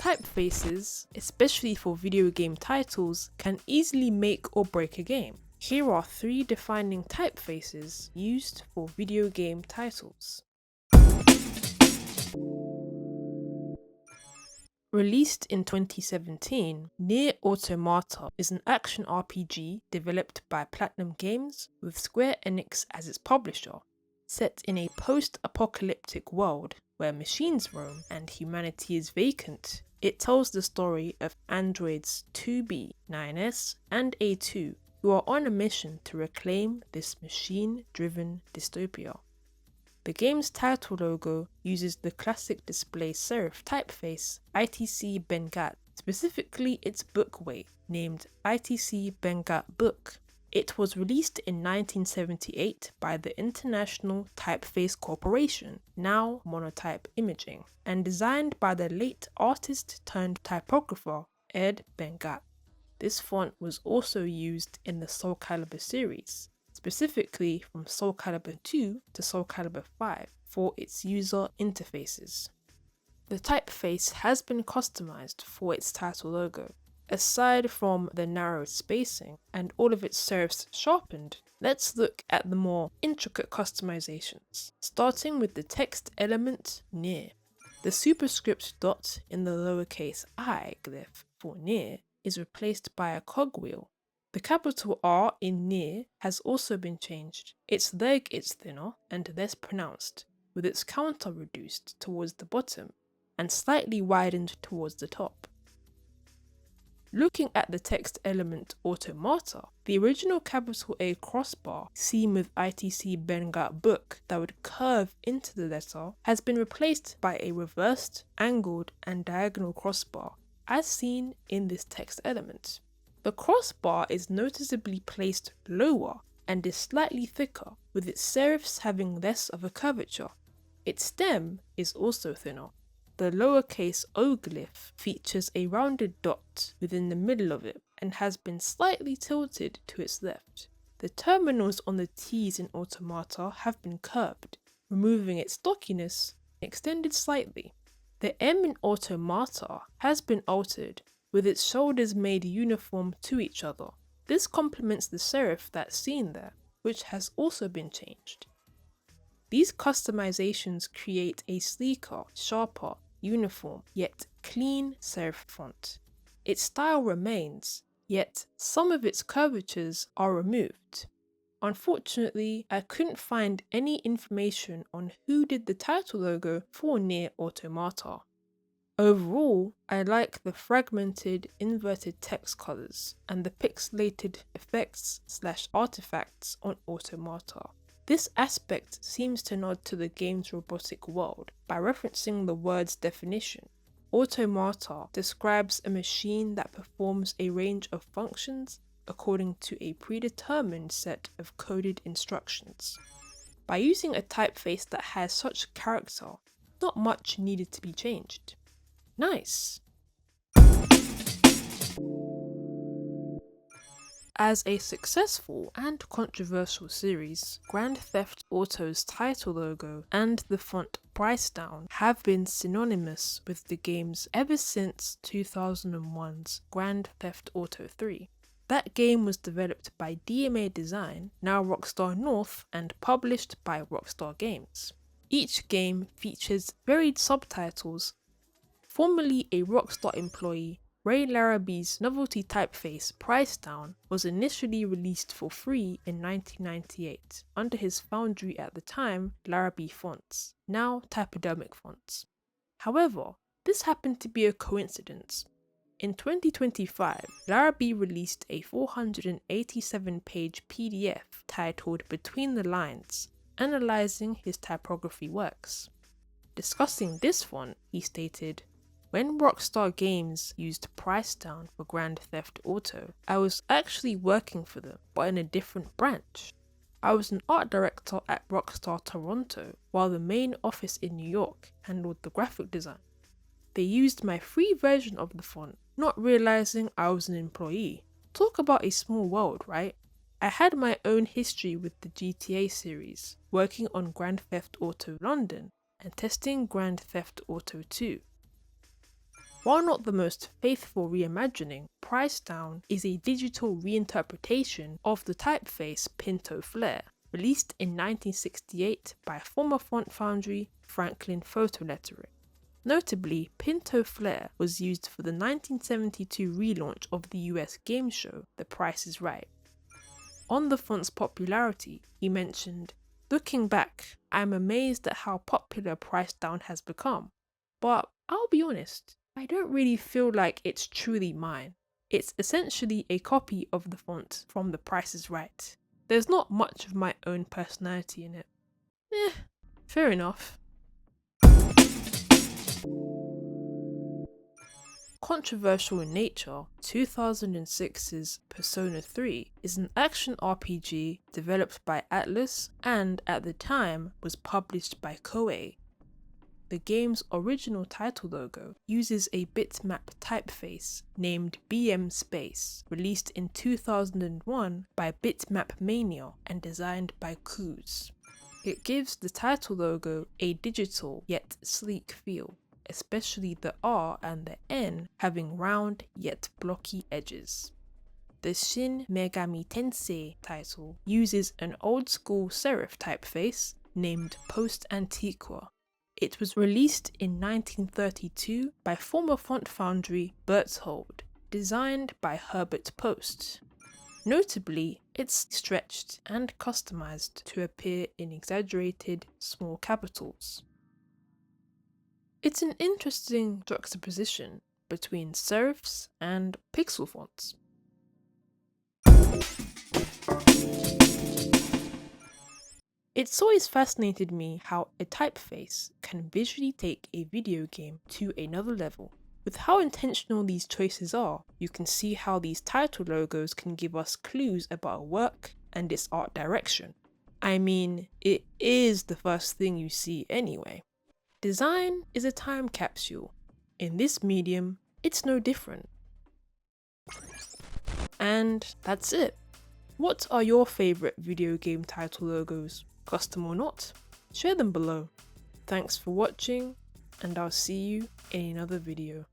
Typefaces, especially for video game titles, can easily make or break a game. Here are 3 defining typefaces used for video game titles. Released in 2017, Nier Automata is an action RPG developed by Platinum Games with Square Enix as its publisher. Set in a post-apocalyptic world where machines roam and humanity is vacant, it tells the story of androids 2B, 9S, and A2 who are on a mission to reclaim this machine-driven dystopia. The game's title logo uses the classic display serif typeface ITC Benguiat, specifically its book weight, named ITC Benguiat Book. It was released in 1978 by the International Typeface Corporation, now Monotype Imaging, and designed by the late artist-turned-typographer Ed Benguiat. This font was also used in the Soul Calibur series, specifically from Soul Calibur 2 to Soul Calibur 5 for its user interfaces. The typeface has been customized for its title logo. Aside from the narrowed spacing and all of its serifs sharpened, let's look at the more intricate customizations, starting with the text element Nier. The superscript dot in the lowercase I glyph for Nier is replaced by a cogwheel. The capital R in Nier has also been changed. Its leg is thinner and less pronounced, with its counter reduced towards the bottom and slightly widened towards the top. Looking at the text element Automata, the original capital A crossbar seen with ITC Benguiat Book that would curve into the letter has been replaced by a reversed, angled, and diagonal crossbar, as seen in this text element. The crossbar is noticeably placed lower and is slightly thicker, with its serifs having less of a curvature. Its stem is also thinner. The lowercase o glyph features a rounded dot within the middle of it and has been slightly tilted to its left. The terminals on the T's in Automata have been curved, removing its stockiness and extended slightly. The M in Automata has been altered, with its shoulders made uniform to each other. This complements the serif that's seen there, which has also been changed. These customizations create a sleeker, sharper, uniform, yet clean serif font. Its style remains, yet some of its curvatures are removed. Unfortunately, I couldn't find any information on who did the title logo for Nier Automata. Overall, I like the fragmented inverted text colors and the pixelated effects/artifacts on Automata. This aspect seems to nod to the game's robotic world by referencing the word's definition. Automata describes a machine that performs a range of functions according to a predetermined set of coded instructions. By using a typeface that has such character, not much needed to be changed. Nice! As a successful and controversial series, Grand Theft Auto's title logo and the font Pricedown have been synonymous with the games ever since 2001's Grand Theft Auto 3. That game was developed by DMA Design, now Rockstar North, and published by Rockstar Games. Each game features varied subtitles. Formerly a Rockstar employee, Ray Larabee's novelty typeface Pricedown was initially released for free in 1998 under his foundry at the time, Larabee Fonts, now Typodermic Fonts. However, this happened to be a coincidence. In 2025, Larabee released a 487-page PDF titled Between the Lines, analysing his typography works. Discussing this font, he stated, "When Rockstar Games used Pricedown for Grand Theft Auto, I was actually working for them, but in a different branch. I was an art director at Rockstar Toronto, while the main office in New York handled the graphic design. They used my free version of the font, not realizing I was an employee. Talk about a small world, right? I had my own history with the GTA series, working on Grand Theft Auto London and testing Grand Theft Auto 2. While not the most faithful reimagining, Pricedown is a digital reinterpretation of the typeface Pinto Flare, released in 1968 by former font foundry Franklin Photolettering. Notably, Pinto Flare was used for the 1972 relaunch of the US game show The Price is Right. On the font's popularity, he mentioned, "Looking back, I am amazed at how popular Pricedown has become. But I'll be honest, I don't really feel like it's truly mine. It's essentially a copy of the font from The Price is Right. There's not much of my own personality in it." Fair enough. Controversial in nature, 2006's Persona 3 is an action RPG developed by Atlus and, at the time, was published by Koei. The game's original title logo uses a bitmap typeface named BM Space, released in 2001 by Bitmap Mania and designed by Kuz. It gives the title logo a digital yet sleek feel, especially the R and the N having round yet blocky edges. The Shin Megami Tensei title uses an old-school serif typeface named Post-Antiqua. It was released in 1932 by former font foundry Berthold, designed by Herbert Post. Notably, it's stretched and customized to appear in exaggerated small capitals. It's an interesting juxtaposition between serifs and pixel fonts. It's always fascinated me how a typeface can visually take a video game to another level. With how intentional these choices are, you can see how these title logos can give us clues about a work and its art direction. I mean, it is the first thing you see anyway. Design is a time capsule. In this medium, it's no different. And that's it. What are your favourite video game title logos? Custom or not? Share them below. Thanks for watching, and I'll see you in another video.